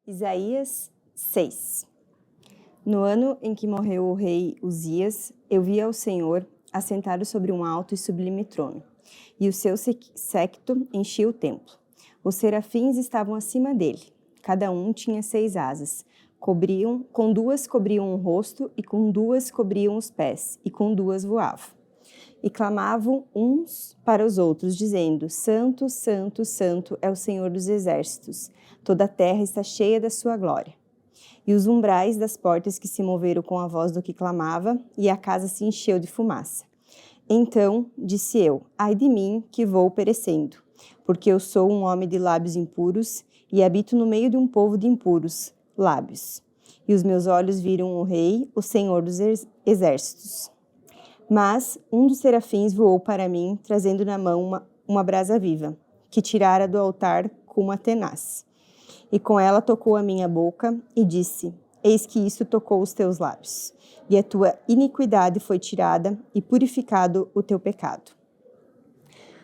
Isaías 6. No ano em que morreu o rei Uzias, eu vi ao Senhor assentado sobre um alto e sublime trono, e o seu séquito enchia o templo. Os serafins estavam acima dele, cada um tinha 6 asas, com 2 cobriam o rosto, e com 2 cobriam os pés, e com 2 voavam. E clamavam uns para os outros, dizendo: Santo, Santo, Santo é o Senhor dos exércitos, toda a terra está cheia da sua glória. E os umbrais das portas que se moveram com a voz do que clamava, e a casa se encheu de fumaça. Então disse eu: ai de mim, que vou perecendo, porque eu sou um homem de lábios impuros, e habito no meio de um povo de impuros lábios. E os meus olhos viram o Rei, o Senhor dos exércitos. Mas um dos serafins voou para mim, trazendo na mão uma brasa viva, que tirara do altar com uma tenaz. E com ela tocou a minha boca e disse: eis que isso tocou os teus lábios, e a tua iniquidade foi tirada e purificado o teu pecado.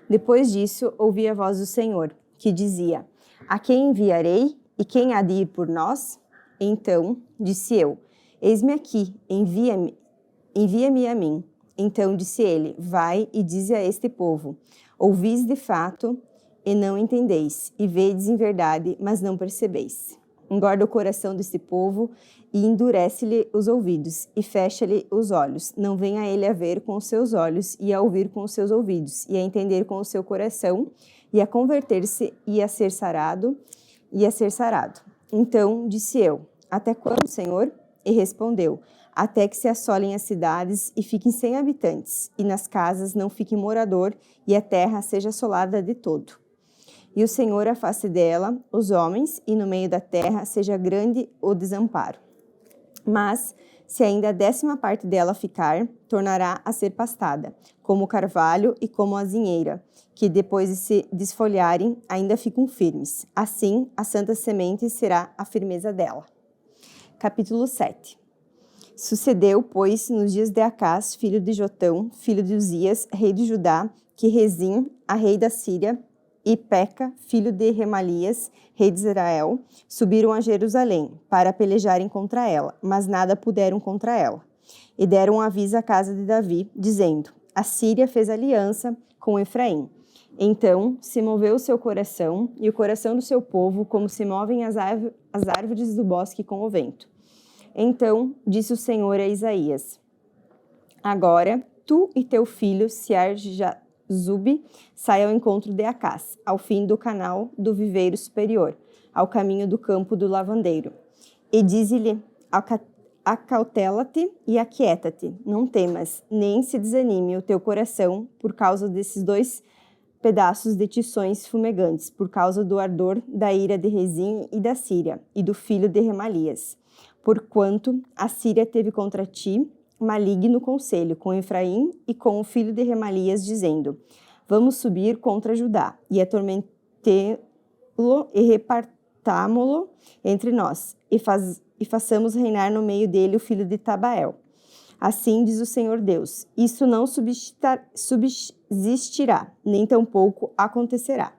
Depois disso, ouvi a voz do Senhor, que dizia: a quem enviarei e quem há de ir por nós? Então disse eu: eis-me aqui, envia-me a mim. Então disse ele: vai e dize a este povo: ouvis de fato e não entendeis, e vedes em verdade, mas não percebeis. Engorda o coração deste povo e endurece-lhe os ouvidos e fecha-lhe os olhos. Não venha ele a ver com os seus olhos e a ouvir com os seus ouvidos e a entender com o seu coração e a converter-se e a ser sarado. Então disse eu: até quando, Senhor? E respondeu: até que se assolem as cidades e fiquem sem habitantes, e nas casas não fique morador, e a terra seja assolada de todo. E o Senhor afaste dela os homens, e no meio da terra seja grande o desamparo. Mas, se ainda a 10ª parte dela ficar, tornará a ser pastada, como o carvalho e como a azinheira, que depois de se desfolharem, ainda ficam firmes. Assim, a santa semente será a firmeza dela. Capítulo 7. Sucedeu, pois, nos dias de Acás, filho de Jotão, filho de Uzias, rei de Judá, que Rezim, a rei da Síria, e Peca, filho de Remalias, rei de Israel, subiram a Jerusalém para pelejarem contra ela, mas nada puderam contra ela. E deram aviso à casa de Davi, dizendo: a Síria fez aliança com Efraim. Então se moveu o seu coração e o coração do seu povo, como se movem as árvores do bosque com o vento. Então disse o Senhor a Isaías: agora tu e teu filho Sear-Jazube sai ao encontro de Acás, ao fim do canal do viveiro superior, ao caminho do campo do lavandeiro. E dize-lhe: acautela-te e aquieta-te, não temas, nem se desanime o teu coração por causa desses 2 pedaços de tições fumegantes, por causa do ardor da ira de Rezim e da Síria, e do filho de Remalias. Porquanto a Síria teve contra ti maligno conselho com Efraim e com o filho de Remalias, dizendo: vamos subir contra Judá e atormentê-lo e repartámo-lo entre nós, e façamos reinar no meio dele o filho de Tabael. Assim diz o Senhor Deus: isso não subsistirá, nem tampouco acontecerá.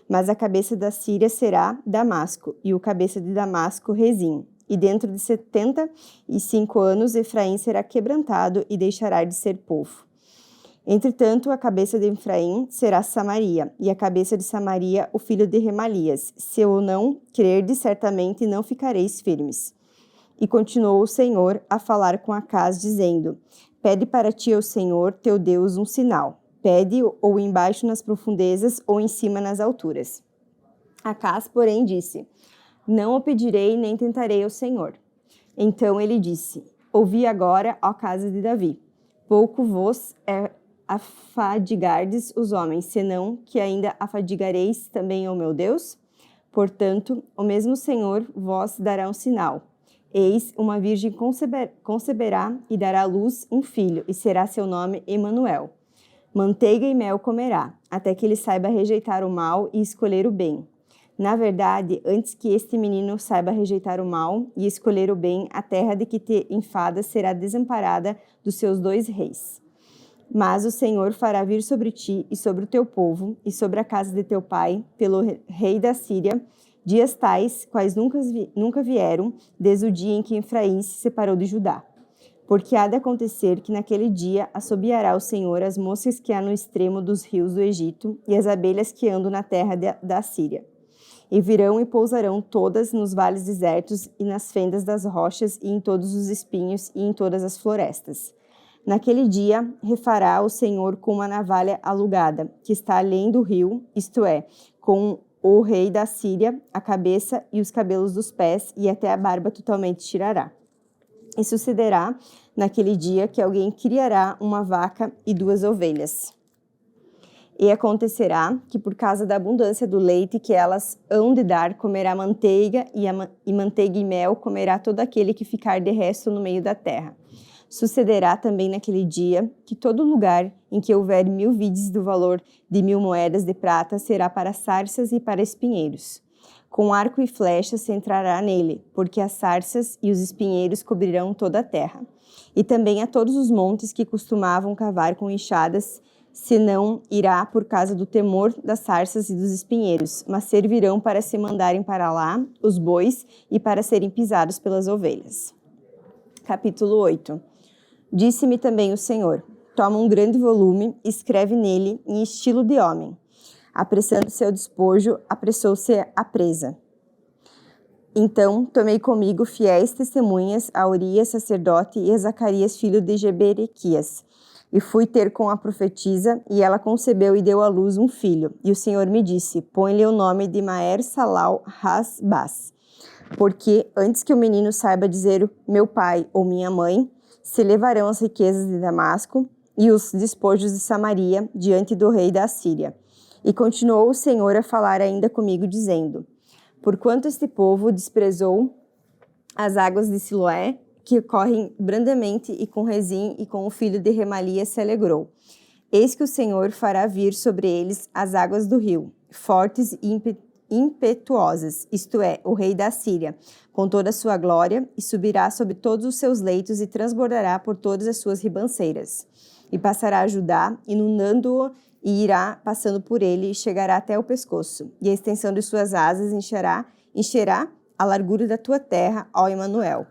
Mas a cabeça da Síria será Damasco, e o cabeça de Damasco Rezim. E dentro de 75 anos Efraim será quebrantado e deixará de ser povo. Entretanto, a cabeça de Efraim será Samaria, e a cabeça de Samaria o filho de Remalias. Se eu não crerdes, certamente não ficareis firmes. E continuou o Senhor a falar com Acás, dizendo: pede para ti ao Senhor teu Deus um sinal. Pede ou embaixo nas profundezas ou em cima nas alturas. Acás, porém, disse: não o pedirei nem tentarei ao Senhor. Então ele disse: ouvi agora, ó casa de Davi, pouco vos afadigardes os homens, senão que ainda afadigareis também ao meu Deus? Portanto, o mesmo Senhor vos dará um sinal. Eis, uma virgem conceberá e dará à luz um filho, e será seu nome Emanuel. Manteiga e mel comerá, até que ele saiba rejeitar o mal e escolher o bem. Na verdade, antes que este menino saiba rejeitar o mal e escolher o bem, a terra de que te enfadas será desamparada dos seus 2 reis. Mas o Senhor fará vir sobre ti e sobre o teu povo e sobre a casa de teu pai, pelo rei da Síria, dias tais, quais nunca vieram, desde o dia em que Efraim se separou de Judá. Porque há de acontecer que naquele dia assobiará o Senhor as moscas que há no extremo dos rios do Egito e as abelhas que andam na terra da Síria. E virão e pousarão todas nos vales desertos e nas fendas das rochas e em todos os espinhos e em todas as florestas. Naquele dia refará o Senhor com uma navalha alugada, que está além do rio, isto é, com o rei da Síria, a cabeça e os cabelos dos pés, e até a barba totalmente tirará. E sucederá naquele dia que alguém criará uma vaca e 2 ovelhas. E acontecerá que por causa da abundância do leite que elas hão de dar, comerá manteiga e manteiga e mel comerá todo aquele que ficar de resto no meio da terra. Sucederá também naquele dia que todo lugar em que houver 1000 vides do valor de 1000 moedas de prata será para sarças e para espinheiros. Com arco e flecha se entrará nele, porque as sarças e os espinheiros cobrirão toda a terra. E também a todos os montes que costumavam cavar com enxadas, senão irá por causa do temor das sarças e dos espinheiros, mas servirão para se mandarem para lá os bois e para serem pisados pelas ovelhas. Capítulo 8. Disse-me também o Senhor: toma um grande volume e escreve nele em estilo de homem. Apressando-se ao despojo, apressou-se a presa. Então tomei comigo fiéis testemunhas, a Urias, sacerdote, e a Zacarias, filho de Jeberequias. E fui ter com a profetisa, e ela concebeu e deu à luz um filho. E o Senhor me disse: põe-lhe o nome de Maer-Salal-Has-Baz, porque antes que o menino saiba dizer meu pai ou minha mãe, se levarão as riquezas de Damasco e os despojos de Samaria diante do rei da Assíria. E continuou o Senhor a falar ainda comigo, dizendo: porquanto este povo desprezou as águas de Siloé, que correm brandamente, e com Rezim e com o filho de Remalias se alegrou. Eis que o Senhor fará vir sobre eles as águas do rio, fortes e impetuosas, isto é, o rei da Síria, com toda a sua glória, e subirá sobre todos os seus leitos e transbordará por todas as suas ribanceiras. E passará a Judá, inundando-o, e irá passando por ele e chegará até o pescoço. E a extensão de suas asas encherá a largura da tua terra, ó Emanuel.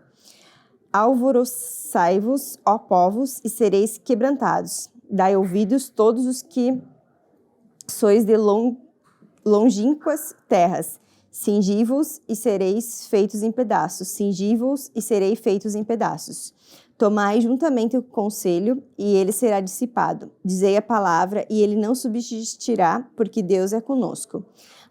Alvoroçai-vos, ó povos, e sereis quebrantados. Dai ouvidos todos os que sois de longínquas terras. Cingi-vos e sereis feitos em pedaços. Cingi-vos e serei feitos em pedaços. Tomai juntamente o conselho, e ele será dissipado. Dizei a palavra, e ele não subsistirá, porque Deus é conosco.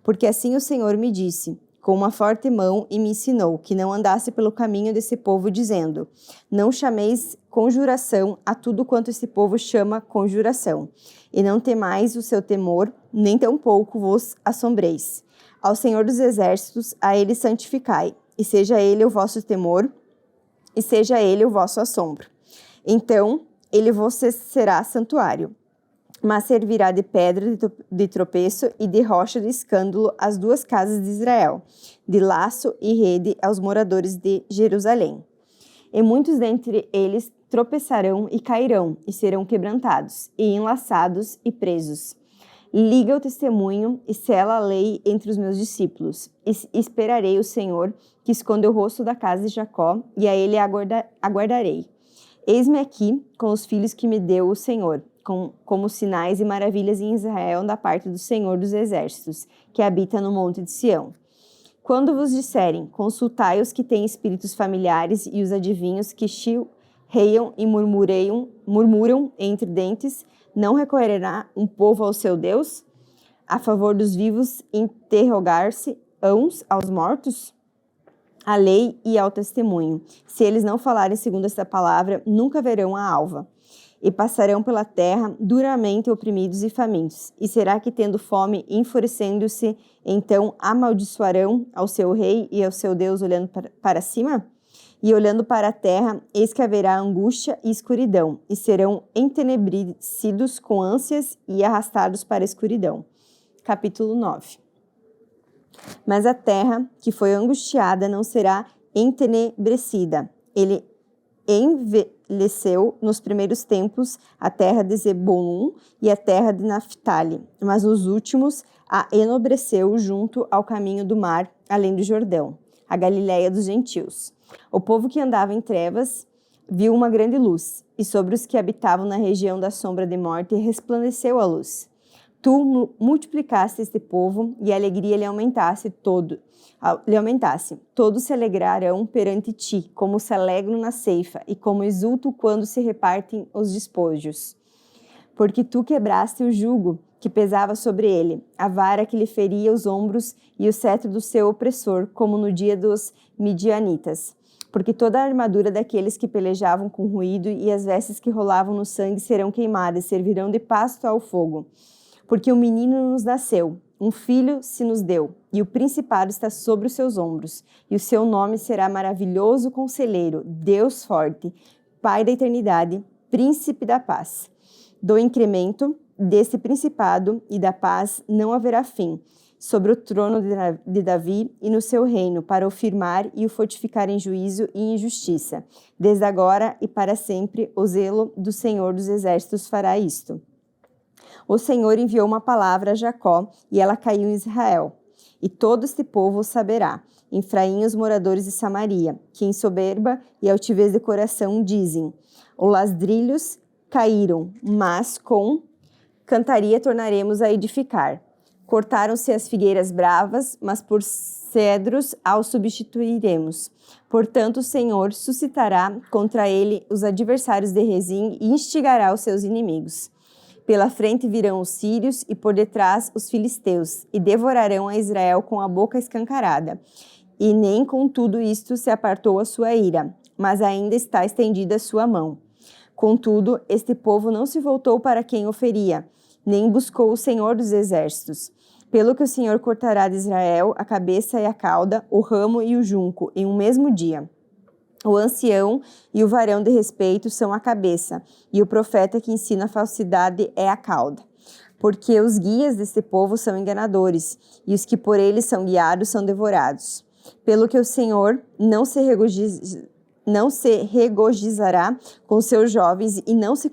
Porque assim o Senhor me disse, com uma forte mão, e me ensinou, que não andasse pelo caminho desse povo, dizendo: não chameis conjuração a tudo quanto esse povo chama conjuração. E não temais o seu temor, nem tampouco vos assombreis. Ao Senhor dos Exércitos, a ele santificai, e seja ele o vosso temor, e seja ele o vosso assombro. Então ele vos será santuário, mas servirá de pedra de tropeço e de rocha de escândalo às 2 casas de Israel, de laço e rede aos moradores de Jerusalém. E muitos dentre eles tropeçarão e cairão, e serão quebrantados, e enlaçados e presos. Liga o testemunho e sela a lei entre os meus discípulos. E esperarei o Senhor, que esconde o rosto da casa de Jacó, e a ele aguardarei. Eis-me aqui com os filhos que me deu o Senhor, como sinais e maravilhas em Israel da parte do Senhor dos Exércitos, que habita no monte de Sião. Quando vos disserem, consultai os que têm espíritos familiares e os adivinhos que chilreiam e murmuram entre dentes, não recorrerá um povo ao seu Deus? A favor dos vivos, interrogar-se uns aos mortos? À lei e ao testemunho. Se eles não falarem segundo esta palavra, nunca verão a alva. E passarão pela terra duramente oprimidos e famintos. E será que, tendo fome, enfurecendo-se, então amaldiçoarão ao seu rei e ao seu Deus olhando para cima? E olhando para a terra, eis que haverá angústia e escuridão, e serão entenebrecidos com ânsias e arrastados para a escuridão. Capítulo 9. Mas a terra, que foi angustiada, não será entenebrecida. Ele estabeleceu nos primeiros tempos a terra de Zebulun e a terra de Naphtali, mas nos últimos a enobreceu junto ao caminho do mar, além do Jordão, a Galiléia dos gentios. O povo que andava em trevas viu uma grande luz, e sobre os que habitavam na região da sombra de morte resplandeceu a luz. Tu multiplicaste este povo, e a alegria lhe aumentasse. Todos se alegrarão perante ti, como se alegram na ceifa, e como exultam quando se repartem os despojos. Porque tu quebraste o jugo que pesava sobre ele, a vara que lhe feria os ombros e o cetro do seu opressor, como no dia dos midianitas. Porque toda a armadura daqueles que pelejavam com ruído e as vestes que rolavam no sangue serão queimadas, servirão de pasto ao fogo. Porque um menino nos nasceu, um filho se nos deu, e o principado está sobre os seus ombros, e o seu nome será Maravilhoso Conselheiro, Deus Forte, Pai da Eternidade, Príncipe da Paz. Do incremento desse principado e da paz não haverá fim, sobre o trono de Davi e no seu reino, para o firmar e o fortificar em juízo e em justiça. Desde agora e para sempre, o zelo do Senhor dos Exércitos fará isto. O Senhor enviou uma palavra a Jacó, e ela caiu em Israel. E todo este povo o saberá, Efraim e os moradores de Samaria, que em soberba e altivez de coração dizem: os lasdrilhos caíram, mas com cantaria tornaremos a edificar. Cortaram-se as figueiras bravas, mas por cedros aos substituiremos. Portanto, o Senhor suscitará contra ele os adversários de Rezim e instigará os seus inimigos. Pela frente virão os sírios e por detrás os filisteus, e devorarão a Israel com a boca escancarada. E nem com tudo isto se apartou a sua ira, mas ainda está estendida a sua mão. Contudo, este povo não se voltou para quem o feria, nem buscou o Senhor dos Exércitos. Pelo que o Senhor cortará de Israel a cabeça e a cauda, o ramo e o junco, em um mesmo dia. O ancião e o varão de respeito são a cabeça, e o profeta que ensina a falsidade é a cauda. Porque os guias deste povo são enganadores, e os que por eles são guiados são devorados. Pelo que o Senhor não se regozijará com seus jovens e não se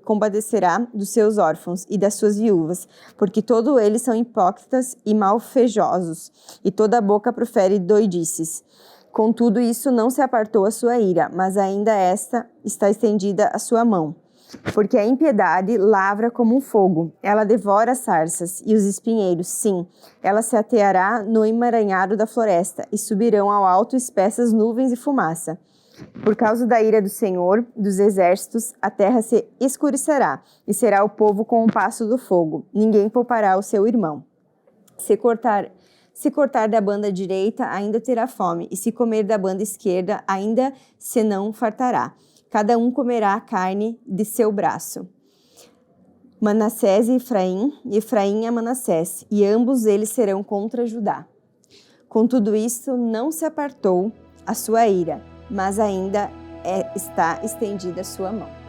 compadecerá dos seus órfãos e das suas viúvas, porque todos eles são hipócritas e malfejosos, e toda a boca profere doidices. Contudo, isso não se apartou a sua ira, mas ainda esta está estendida a sua mão. Porque a impiedade lavra como um fogo, ela devora as sarças e os espinheiros, sim, ela se ateará no emaranhado da floresta, e subirão ao alto espessas nuvens e fumaça. Por causa da ira do Senhor dos Exércitos, a terra se escurecerá, e será o povo com o passo do fogo. Ninguém poupará o seu irmão. Se cortar da banda direita, ainda terá fome, e se comer da banda esquerda, ainda se não fartará. Cada um comerá a carne de seu braço. Manassés e Efraim a Manassés, e ambos eles serão contra Judá. Com tudo isto, não se apartou a sua ira, mas ainda está estendida a sua mão.